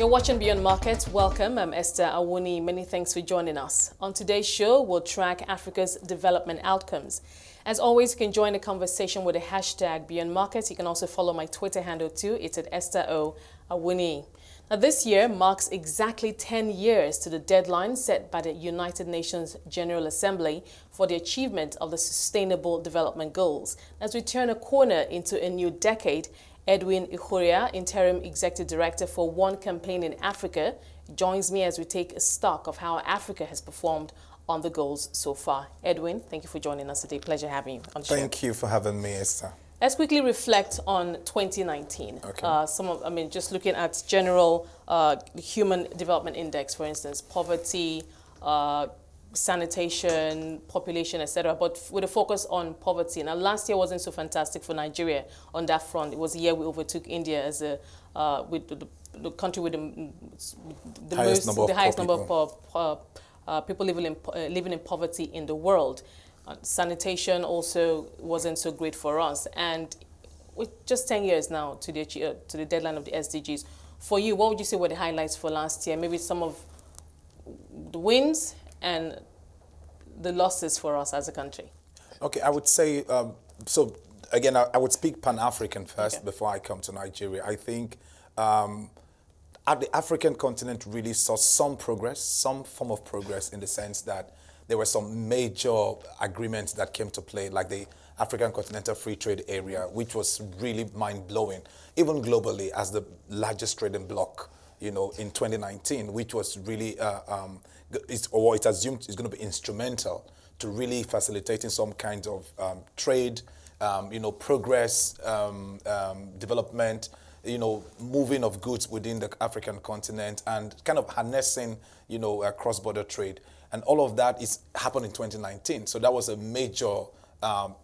You're watching Beyond Markets. Welcome. I'm Esther Awuni. Many thanks for joining us. On today's show, we'll track Africa's development outcomes. As always, you can join the conversation with the hashtag Beyond Markets. You can also follow my Twitter handle too. It's at Esther O. Awuni. Now, this year marks exactly 10 years to the deadline set by the United Nations General Assembly for the achievement of the Sustainable Development Goals. As we turn a corner into a new decade, Edwin Ikhuoria, Interim Executive Director for One Campaign in Africa, joins me as we take a stock of how Africa has performed on the goals so far. Edwin, thank you for joining us today. Pleasure having you on the show. Thank you for having me, Esther. Let's quickly reflect on 2019. Okay. Just looking at general Human Development Index, for instance, poverty, sanitation, population, etc., but with a focus on poverty. Now, last year wasn't so fantastic for Nigeria on that front. It was a year we overtook India as with the country with the highest number of people living in poverty in the world. Sanitation also wasn't so great for us, and with just 10 years now to the deadline of the SDGs. For you, what would you say were the highlights for last year? Maybe some of the wins and the losses for us as a country. Okay, I would say, so again, I would speak Pan-African first before I come to Nigeria. I think the African continent really saw some progress, some form of progress, in the sense that there were some major agreements that came to play, like the African Continental Free Trade Area, which was really mind-blowing, even globally, as the largest trading bloc, you know, in 2019, which was really, it's assumed is going to be instrumental to really facilitating some kind of trade, you know, progress, development, you know, moving of goods within the African continent, and kind of harnessing, you know, cross-border trade. And all of that happened in 2019. So that was a major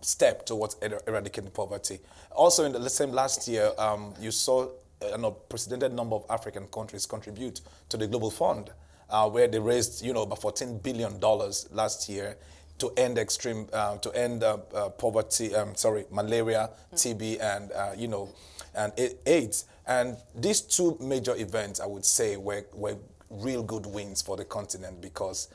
step towards eradicating poverty. Also, in the same last year, you saw an unprecedented number of African countries contribute to the Global Fund, where they raised, you know, about $14 billion last year to end poverty, malaria, TB, and you know, and AIDS. And these two major events, I would say, were real good wins for the continent, because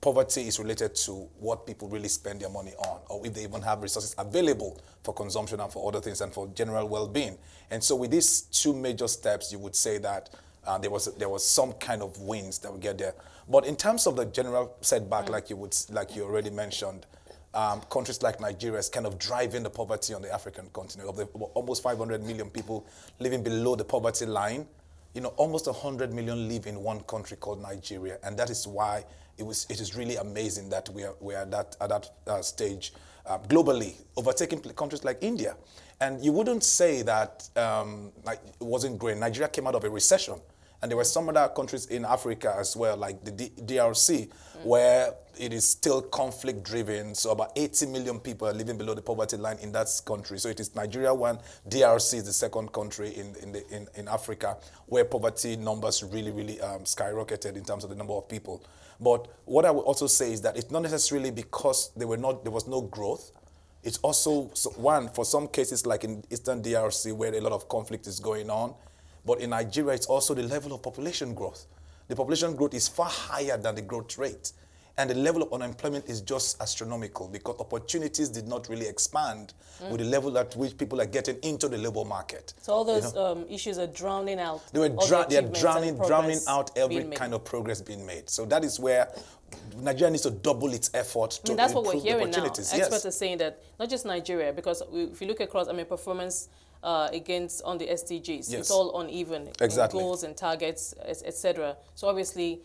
poverty is related to what people really spend their money on, or if they even have resources available for consumption and for other things and for general well-being. And so with these two major steps, you would say that there was some kind of wins that we get there. But in terms of the general setback, like you already mentioned, countries like Nigeria is kind of driving the poverty on the African continent. Of the almost 500 million people living below the poverty line, you know, almost 100 million live in one country called Nigeria, and that is why it is really amazing that we are at that stage globally, overtaking countries like India. And you wouldn't say that like it wasn't great. Nigeria came out of a recession, and there were some other countries in Africa as well, like the DRC, where it is still conflict-driven. So about 80 million people are living below the poverty line in that country. So it is Nigeria one, DRC is the second country in Africa where poverty numbers really skyrocketed in terms of the number of people. But what I would also say is that it's not necessarily because there was no growth. It's also, one, for some cases like in Eastern DRC where a lot of conflict is going on. But in Nigeria, it's also the level of population growth. The population growth is far higher than the growth rate. And the level of unemployment is just astronomical, because opportunities did not really expand with the level at which people are getting into the labor market. So all those issues are drowning out. They are drowning out every kind of progress being made. So that is where Nigeria needs to double its effort to that's what we're improve hearing the opportunities. Now. Experts are saying that not just Nigeria, because if you look across, performance against on the SDGs, it's all uneven. Exactly. Goals and targets, etc. So obviously,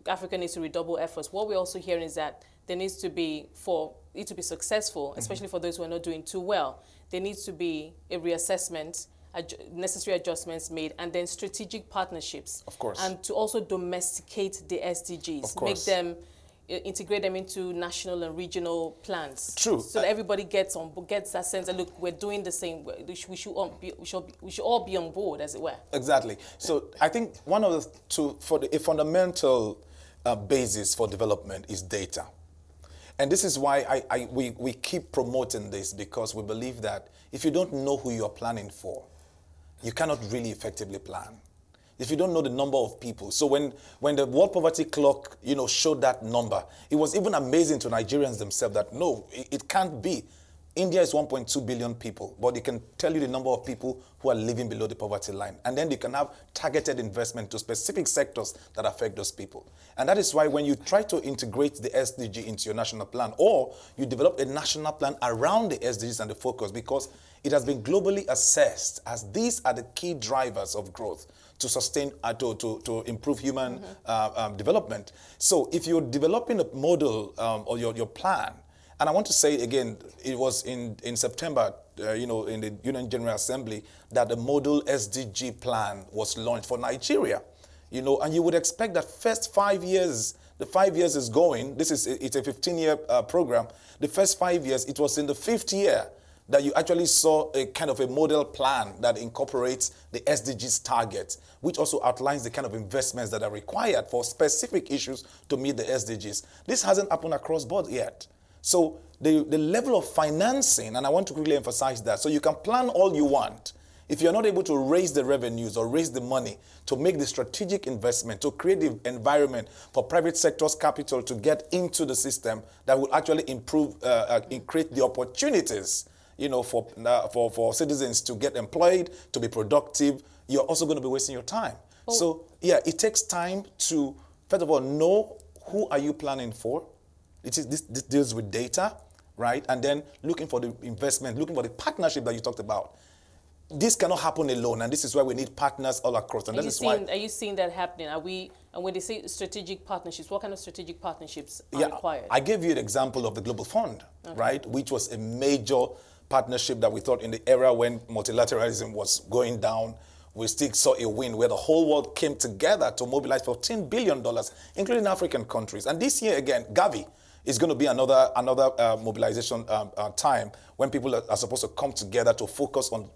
Africa needs to redouble efforts. What we're also hearing is that there needs to be, for it to be successful, especially for those who are not doing too well, there needs to be a reassessment, necessary adjustments made, and then strategic partnerships. Of course. And to also domesticate the SDGs. Of course. Make them, integrate them into national and regional plans. True. So that everybody gets that sense that, look, we're doing the same. We should all be on board, as it were. Exactly. So I think one of the two, a fundamental basis for development is data. And this is why we keep promoting this, because we believe that if you don't know who you're planning for, you cannot really effectively plan. If you don't know the number of people. So when the World Poverty Clock, showed that number, it was even amazing to Nigerians themselves that no, it can't be. India is 1.2 billion people, but it can tell you the number of people who are living below the poverty line. And then you can have targeted investment to specific sectors that affect those people. And that is why when you try to integrate the SDG into your national plan, or you develop a national plan around the SDGs and the focus, because it has been globally assessed as these are the key drivers of growth to sustain, to improve human development. So if you're developing a model or your plan, and I want to say again, it was in September, in the UN General Assembly, that the model SDG plan was launched for Nigeria. And you would expect that first 5 years, the 5 years is going, it's a 15-year program. The first 5 years, it was in the 5th year that you actually saw a kind of a model plan that incorporates the SDGs targets, which also outlines the kind of investments that are required for specific issues to meet the SDGs. This hasn't happened across board yet. So the level of financing, and I want to quickly emphasize that, so you can plan all you want. If you're not able to raise the revenues or raise the money to make the strategic investment, to create the environment for private sector's capital to get into the system that will actually improve, create the opportunities, for citizens to get employed, to be productive, you're also going to be wasting your time. Oh. So, yeah, it takes time to, first of all, know who are you planning for. This deals with data, right? And then looking for the investment, looking for the partnership that you talked about. This cannot happen alone, and this is why we need partners all across. And are you seeing that happening? And when they say strategic partnerships, what kind of strategic partnerships are required? I gave you an example of the Global Fund, right? Which was a major partnership that we thought in the era when multilateralism was going down, we still saw a win where the whole world came together to mobilize $14 billion, including African countries. And this year, again, Gavi is going to be another mobilization time when people are supposed to come together to focus on,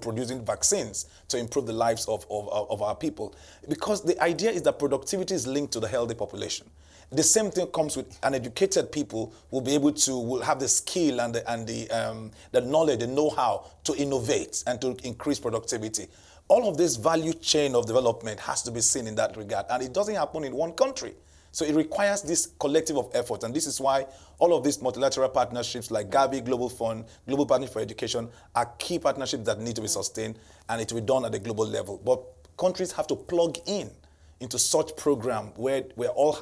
producing vaccines to improve the lives of our people. Because the idea is that productivity is linked to the healthy population. The same thing comes with an educated people will have the skill and the knowledge, the know-how to innovate and to increase productivity. All of this value chain of development has to be seen in that regard, and it doesn't happen in one country. So it requires this collective of effort, and this is why all of these multilateral partnerships like Gavi, Global Fund, Global Partnership for Education are key partnerships that need to be sustained, and it will be done at the global level. But countries have to plug into such program where we're all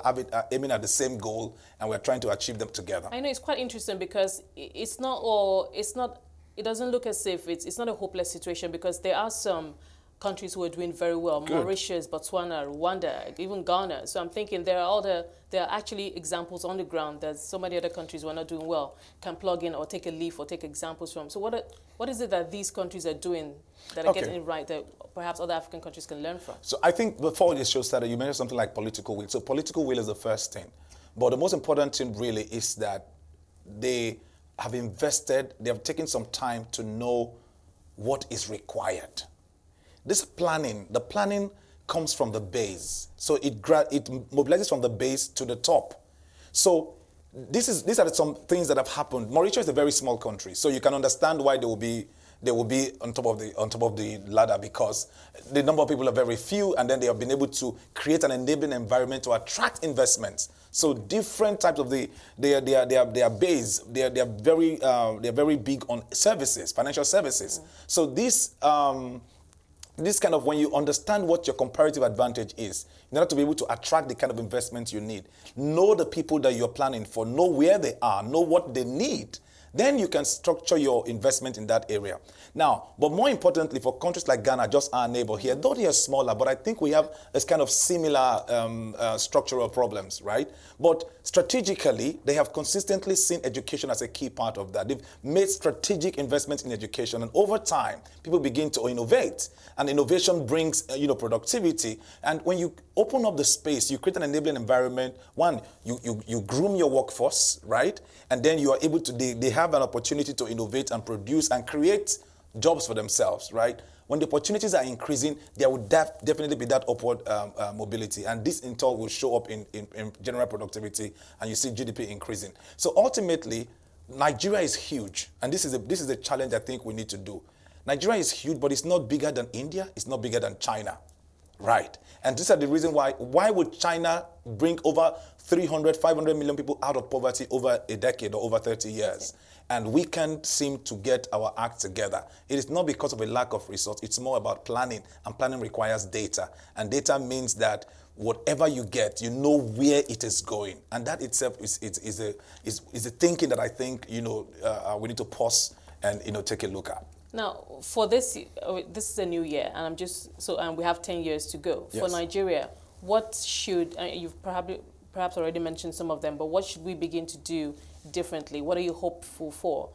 aiming at the same goal and we're trying to achieve them together. I know it's quite interesting because it doesn't look as if it's not a hopeless situation, because there are some countries who are doing very well. Good. Mauritius, Botswana, Rwanda, even Ghana. So I'm thinking there are actually examples on the ground that so many other countries who are not doing well can plug in or take a leaf or take examples from. So what is it that these countries are doing that are getting it right that perhaps other African countries can learn from? So I think before this show started, you mentioned something like political will. So political will is the first thing. But the most important thing really is that they have invested, they have taken some time to know what is required. This planning, the planning comes from the base. So it mobilizes from the base to the top. So these are some things that have happened. Mauritius is a very small country, so you can understand why they will be on top of the ladder, because the number of people are very few, and then they have been able to create an enabling environment to attract investments. So different types of they are base. They are very big on services, financial services. So this kind of, when you understand what your comparative advantage is, in order to be able to attract the kind of investment you need, know the people that you're planning for, know where they are, know what they need, then you can structure your investment in that area. Now, but more importantly, for countries like Ghana, just our neighbor here, though they are smaller, but I think we have this kind of similar structural problems, right? But strategically, they have consistently seen education as a key part of that. They've made strategic investments in education, and over time, people begin to innovate, and innovation brings, productivity. And when you open up the space, you create an enabling environment. One, you groom your workforce, right? And then you are able to, they have an opportunity to innovate and produce and create jobs for themselves, right? When the opportunities are increasing, there will definitely be that upward mobility. And this in turn will show up in general productivity, and you see GDP increasing. So ultimately, Nigeria is huge. And this is a challenge I think we need to do. Nigeria is huge, but it's not bigger than India. It's not bigger than China, right? And these are the reason why would China bring over 300, 500 million people out of poverty over a decade or over 30 years? And we can't seem to get our act together. It is not because of a lack of resource. It's more about planning, and planning requires data. And data means that whatever you get, you know where it is going. And that itself is a thinking that I think, you know, we need to pause and, you know, take a look at. Now, for this is a new year, and we have 10 years to go. Yes. For Nigeria, what should, you've perhaps already mentioned some of them, but what should we begin to do differently? What are you hopeful for?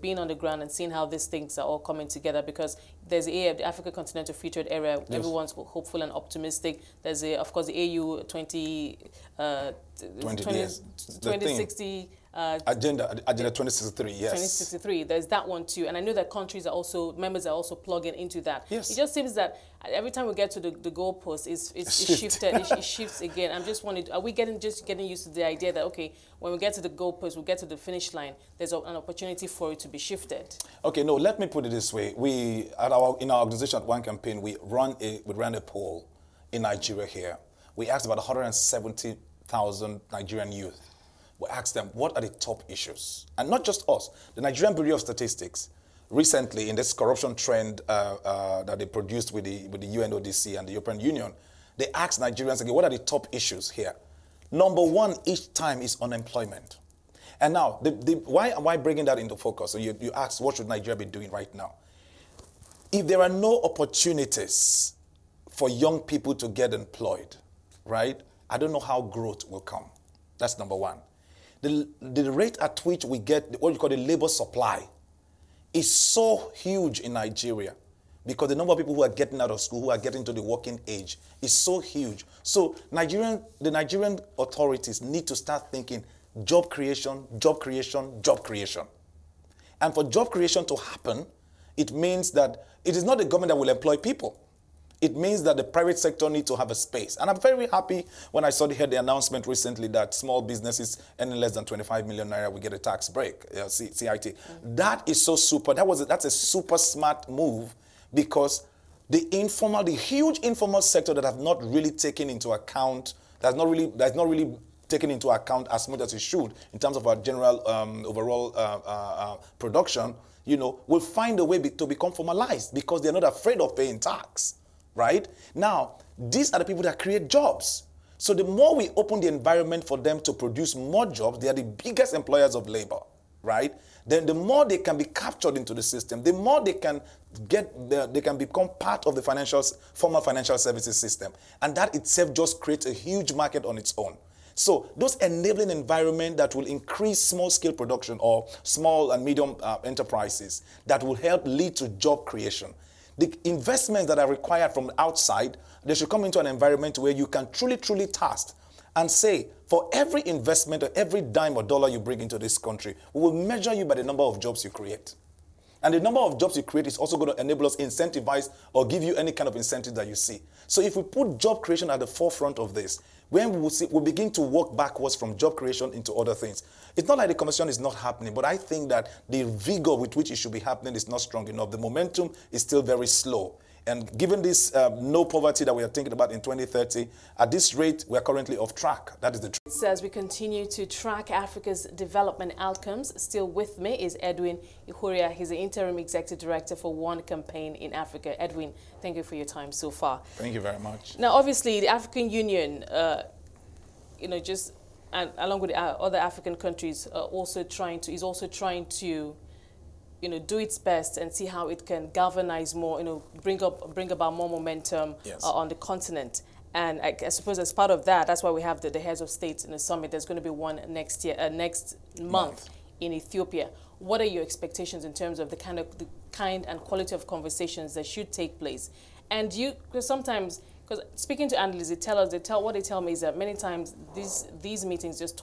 Being on the ground and seeing how these things are all coming together, because there's the Africa Continental Free Trade Area. Yes. Everyone's hopeful and optimistic. There's of course the AU 2060 Agenda 2063, yes. 2063, there's that one too. And I know that members are also plugging into that. Yes. It just seems that every time we get to the goalpost, it's shifted, it shifts again. I'm just wondering, are we getting used to the idea that, okay, when we get to the goalpost, we get to the finish line, there's an opportunity for it to be shifted? Okay, no, let me put it this way. In our organization at One Campaign, we ran a poll in Nigeria here. We asked about 170,000 Nigerian youth. We asked them, what are the top issues? And not just us. The Nigerian Bureau of Statistics, recently in this corruption trend that they produced with the UNODC and the European Union, they asked Nigerians again, what are the top issues here? Number one each time is unemployment. And now, why am I bringing that into focus? So you ask, what should Nigeria be doing right now? If there are no opportunities for young people to get employed, right, I don't know how growth will come. That's number one. The rate at which we get what you call the labor supply is so huge in Nigeria, because the number of people who are getting out of school, who are getting to the working age, is so huge. So the Nigerian authorities need to start thinking job creation, job creation, job creation. And for job creation to happen, it means that it is not the government that will employ people. It means that the private sector needs to have a space. And I'm very happy when I heard the announcement recently that small businesses earning less than 25 million naira will get a tax break, CIT. Mm-hmm. That is so super. That's a super smart move, because the huge informal sector that have not really taken into account, that's not really taken into account as much as it should in terms of our general overall production, you know, will find a way to become formalized, because they're not afraid of paying tax. Right? Now, these are the people that create jobs. So the more we open the environment for them to produce more jobs, they are the biggest employers of labor, right? Then the more they can be captured into the system, the more they can become part of the formal financial services system. And that itself just creates a huge market on its own. So those enabling environment that will increase small-scale production or small and medium enterprises that will help lead to job creation. The investments that are required from outside, they should come into an environment where you can truly task and say, for every investment or every dime or dollar you bring into this country, we will measure you by the number of jobs you create. And the number of jobs you create is also going to enable us incentivize or give you any kind of incentive that you see. So if we put job creation at the forefront of this, when we'll begin to work backwards from job creation into other things. It's not like the conversation is not happening, but I think that the vigor with which it should be happening is not strong enough. The momentum is still very slow. And given this no poverty that we are thinking about in 2030, at this rate, we are currently off track. That is the truth. As we continue to track Africa's development outcomes, still with me is Edwin Ikhuoria. He's the Interim Executive Director for One Campaign in Africa. Edwin, thank you for your time so far. Thank you very much. Now, obviously, the African Union, along with other African countries, is also trying to do its best and see how it can galvanize more, bring about more momentum on the continent. And I suppose as part of that, that's why we have the heads of states in the summit. There's going to be one next month in Ethiopia. What are your expectations in terms of the kind and quality of conversations that should take place? And because sometimes, because speaking to analysts, what they tell me is that many times these meetings just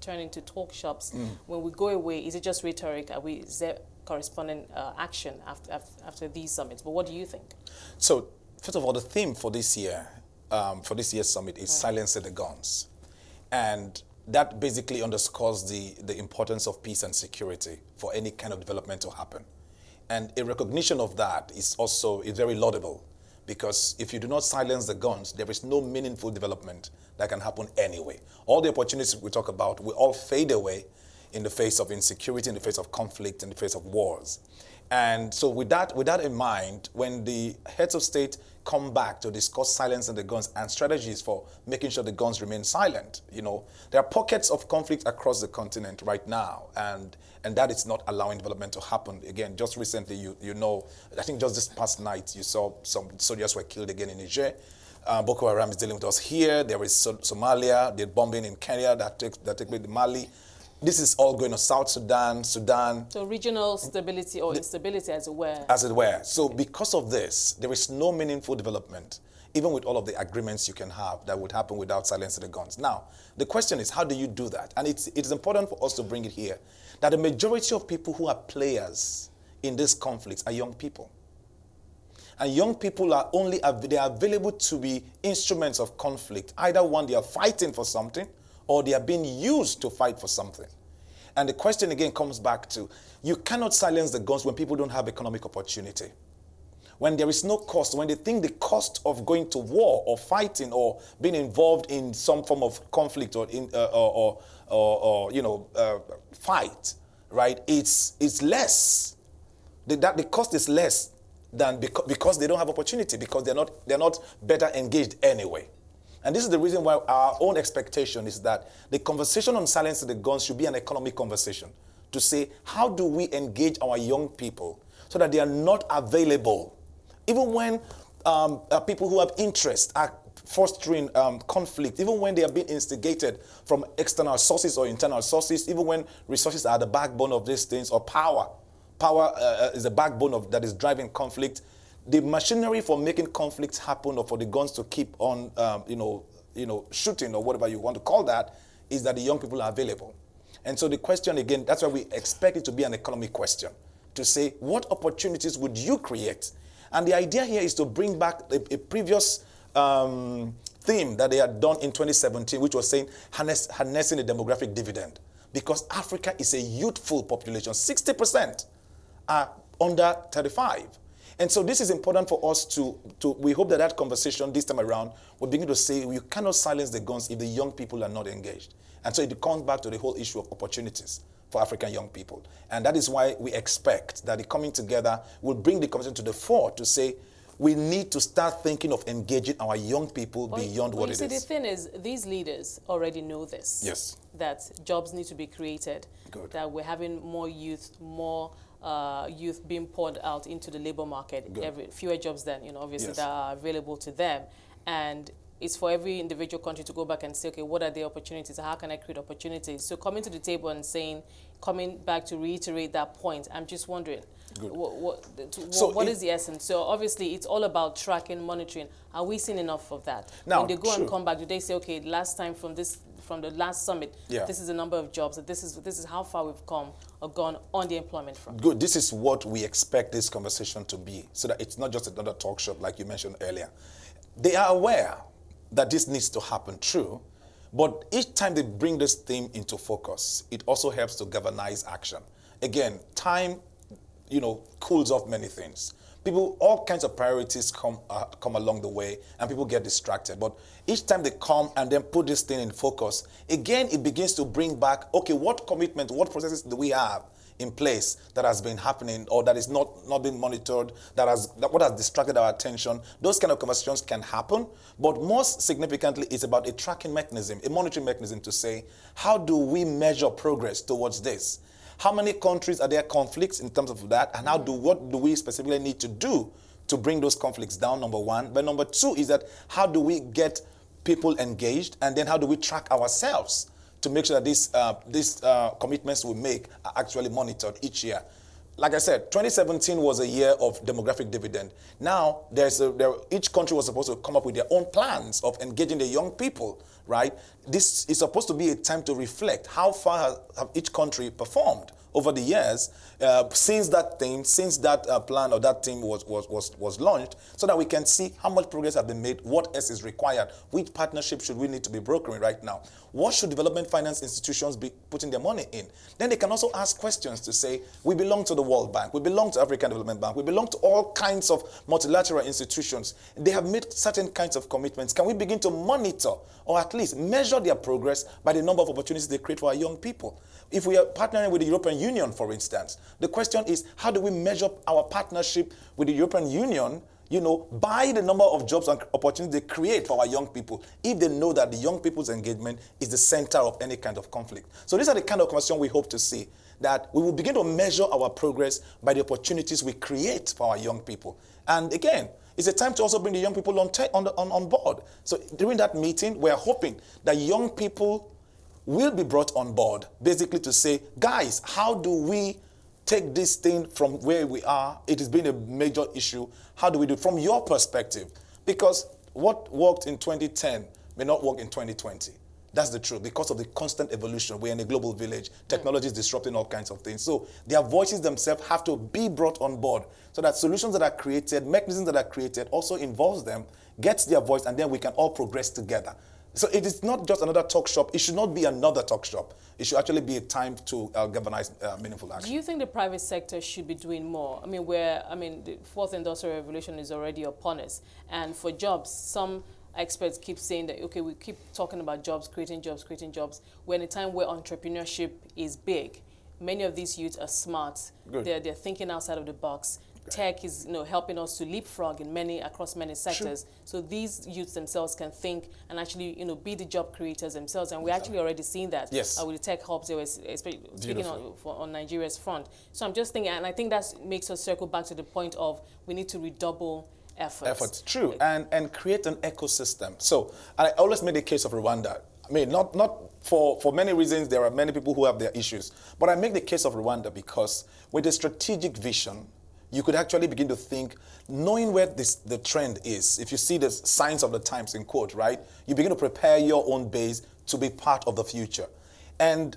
turn into talk shops. When we go away, is it just rhetoric? Is there corresponding action after these summits? But what do you think? So, first of all, the theme for this year's summit is silencing the guns. And that basically underscores the importance of peace and security for any kind of development to happen. And a recognition of that is very laudable, because if you do not silence the guns, there is no meaningful development that can happen anyway. All the opportunities we talk about will all fade away in the face of insecurity, in the face of conflict, in the face of wars. And so with that in mind, when the heads of state come back to discuss silencing the guns and strategies for making sure the guns remain silent, there are pockets of conflict across the continent right now, and that is not allowing development to happen. Again, just recently, I think just this past night, you saw some soldiers were killed again in Niger. Boko Haram is dealing with us here. There is Somalia, the bombing in Kenya that took place in Mali. This is all going on South Sudan. So regional stability or instability, as it were. As it were. So because of this, there is no meaningful development, even with all of the agreements you can have, that would happen without silencing the guns. Now, the question is, how do you do that? And it's important for us to bring it here, that the majority of people who are players in this conflict are young people. And young people are they are available to be instruments of conflict. Either one, they are fighting for something, or they are being used to fight for something. And the question again comes back to, you cannot silence the guns when people don't have economic opportunity. When there is no cost, when they think the cost of going to war or fighting or being involved in some form of conflict or fight, right? It's less. The cost is less than because they don't have opportunity, because they're not better engaged anyway. And this is the reason why our own expectation is that the conversation on silencing the guns should be an economic conversation, to say, how do we engage our young people so that they are not available, even when people who have interest are fostering conflict, even when they are being instigated from external sources or internal sources, even when resources are the backbone of these things, or power is the backbone that is driving conflict. The machinery for making conflicts happen, or for the guns to keep on, shooting, or whatever you want to call that, is that the young people are available. And so the question again, that's why we expect it to be an economic question, to say, what opportunities would you create? And the idea here is to bring back a previous theme that they had done in 2017, which was saying harnessing the demographic dividend, because Africa is a youthful population. 60% are under 35. And so this is important for us we hope that conversation this time around will begin to say, you cannot silence the guns if the young people are not engaged. And so it comes back to the whole issue of opportunities for African young people. And that is why we expect that the coming together will bring the conversation to the fore, to say, we need to start thinking of engaging our young people beyond what it is. You see, the thing is, these leaders already know this. Yes. That jobs need to be created. Good. That we're having more youth being poured out into the labor market. Fewer jobs then, obviously, yes, that are available to them. And it's for every individual country to go back and say, okay, what are the opportunities? How can I create opportunities? So coming to the table and coming back to reiterate that point, I'm just wondering, what is the essence? So obviously, it's all about tracking, monitoring. Are we seeing enough of that? Now, when they go and come back, do they say, okay, last time from the last summit, this is the number of jobs, this is how far we've come or gone on the employment front? Good. This is what we expect this conversation to be, so that it's not just another talk shop like you mentioned earlier. They are aware that this needs to happen, true, but each time they bring this theme into focus, it also helps to galvanize action. Again, time, cools off many things. People, all kinds of priorities come along the way, and people get distracted. But each time they come and then put this thing in focus, again, it begins to bring back, okay, what commitment, what processes do we have in place that has been happening, or that is not being monitored, what has distracted our attention? Those kind of conversations can happen, but most significantly, it's about a tracking mechanism, a monitoring mechanism, to say, how do we measure progress towards this? How many countries are there conflicts in terms of that, and what do we specifically need to do to bring those conflicts down, number one. But number two is that, how do we get people engaged, and then how do we track ourselves to make sure that these commitments we make are actually monitored each year. Like I said, 2017 was a year of demographic dividend. Now, each country was supposed to come up with their own plans of engaging the young people, right? This is supposed to be a time to reflect how far have each country performed over the years since that plan or that team was launched, so that we can see how much progress has been made, what else is required, which partnership should we need to be brokering right now, what should development finance institutions be putting their money in. Then they can also ask questions to say, we belong to the World Bank, we belong to African Development Bank, we belong to all kinds of multilateral institutions. They have made certain kinds of commitments. Can we begin to monitor or at least measure their progress by the number of opportunities they create for our young people? If we are partnering with the European Union, for instance, the question is, how do we measure our partnership with the European Union, by the number of jobs and opportunities they create for our young people, if they know that the young people's engagement is the center of any kind of conflict? So these are the kind of questions we hope to see, that we will begin to measure our progress by the opportunities we create for our young people. And again, it's a time to also bring the young people on board. So during that meeting, we're hoping that young people will be brought on board, basically to say, guys, how do we take this thing from where we are? It has been a major issue. How do we do it from your perspective? Because what worked in 2010 may not work in 2020. That's the truth, because of the constant evolution. We're in a global village. Technology is disrupting all kinds of things. So their voices themselves have to be brought on board, so that solutions that are created, mechanisms that are created, also involves them, gets their voice, and then we can all progress together. So it is not just another talk shop. It should not be another talk shop. It should actually be a time to galvanize meaningful action. Do you think the private sector should be doing more? The fourth industrial revolution is already upon us. And for jobs, some experts keep saying that, okay, we keep talking about jobs, creating jobs. We're in a time where entrepreneurship is big. Many of these youths are smart. They're thinking outside of the box. Tech is helping us to leapfrog across many sectors. Sure. So these youths themselves can think and actually be the job creators themselves, and we're actually already seeing that. Yes. With the tech hubs, they were speaking on Nigeria's front. So I'm just thinking, and I think that makes us circle back to the point of we need to redouble efforts. True, and create an ecosystem. So I always made the case of Rwanda. I mean, not for many reasons. There are many people who have their issues, but I make the case of Rwanda because with a strategic vision, you could actually begin to think, knowing where the trend is. If you see the signs of the times in quote, right? You begin to prepare your own base to be part of the future. And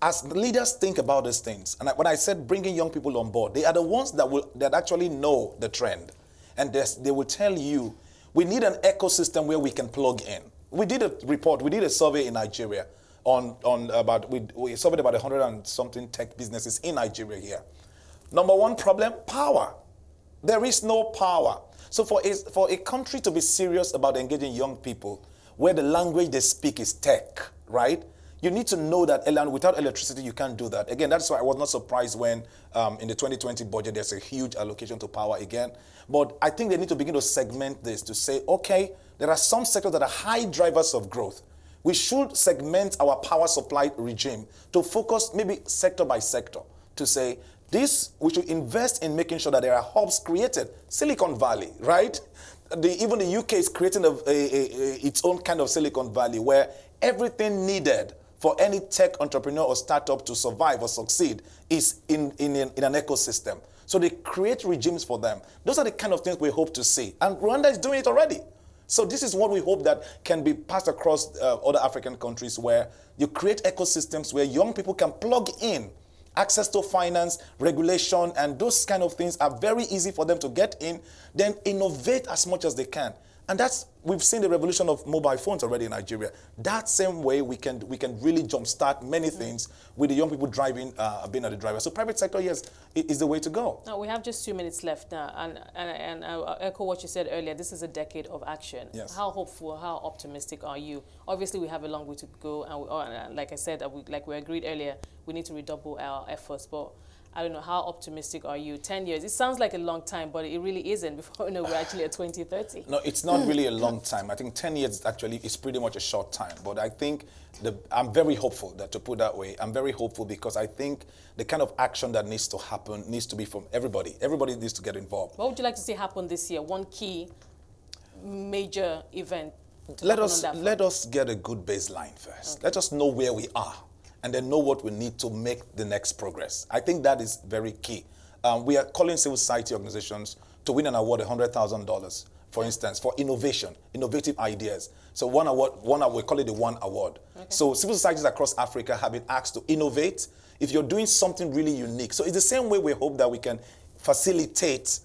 as leaders think about these things, and when I said bringing young people on board, they are the ones that actually know the trend. And they will tell you, we need an ecosystem where we can plug in. We did a report, we did a survey in Nigeria we surveyed about 100 and something tech businesses in Nigeria here. Number one problem, power. There is no power. So for a country to be serious about engaging young people, where the language they speak is tech, right? You need to know that without electricity, you can't do that. Again, that's why I was not surprised when in the 2020 budget, there's a huge allocation to power again. But I think they need to begin to segment this to say, okay, there are some sectors that are high drivers of growth. We should segment our power supply regime to focus maybe sector by sector to say, we should invest in making sure that there are hubs created. Silicon Valley, right? Even the UK is creating its own kind of Silicon Valley where everything needed for any tech entrepreneur or startup to survive or succeed is in an ecosystem. So they create regimes for them. Those are the kind of things we hope to see. And Rwanda is doing it already. So this is what we hope that can be passed across other African countries, where you create ecosystems where young people can plug in. Access to finance, regulation, and those kind of things are very easy for them to get in, then innovate as much as they can. And we've seen the revolution of mobile phones already in Nigeria. That same way we can really jumpstart many things with the young people driving, being at the driver. So private sector, yes, is the way to go. Now, we have just 2 minutes left now, and I'll echo what you said earlier. This is a decade of action. Yes. How hopeful, how optimistic are you? Obviously, we have a long way to go, and like I said, like we agreed earlier, we need to redouble our efforts, but I don't know, how optimistic are you? 10 years, it sounds like a long time, but it really isn't. Before we're actually at 2030. No, it's not really a long time. I think 10 years actually is pretty much a short time. But I think I'm very hopeful, to put that way. I'm very hopeful because I think the kind of action that needs to happen needs to be from everybody. Everybody needs to get involved. What would you like to see happen this year? One key major event. Let us get a good baseline first. Okay. Let us know where we are, and then know what we need to make the next progress. I think that is very key. We are calling civil society organizations to win an award, $100,000, for instance, for innovation, innovative ideas. So we call it the One Award. Okay. So civil societies across Africa have been asked to innovate if you're doing something really unique. So it's the same way we hope that we can facilitate,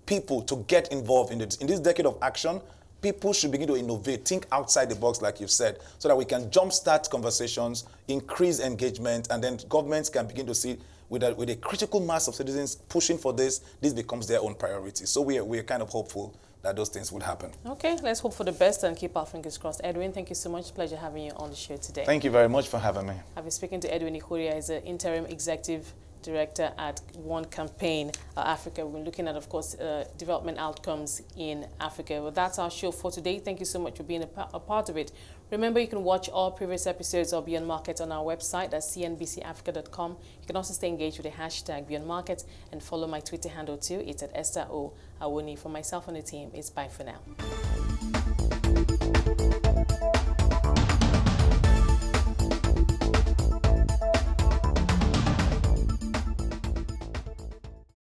people to get involved in this decade of action. People should begin to innovate, think outside the box, like you've said, so that we can jumpstart conversations, increase engagement, and then governments can begin to see with a critical mass of citizens pushing for this becomes their own priority. So we are kind of hopeful that those things would happen. Okay, let's hope for the best and keep our fingers crossed. Edwin, thank you so much. Pleasure having you on the show today. Thank you very much for having me. I've been speaking to Edwin Ikhuoria. He's the Interim Executive Director at One Campaign Africa. We're looking at, of course, development outcomes in Africa. Well, that's our show for today. Thank you so much for being a part of it. Remember, you can watch all previous episodes of Beyond Market on our website. That's cnbcafrica.com. You can also stay engaged with the hashtag Beyond Market and follow my Twitter handle too. It's at Esther O. Awuni. For myself and the team, it's bye for now.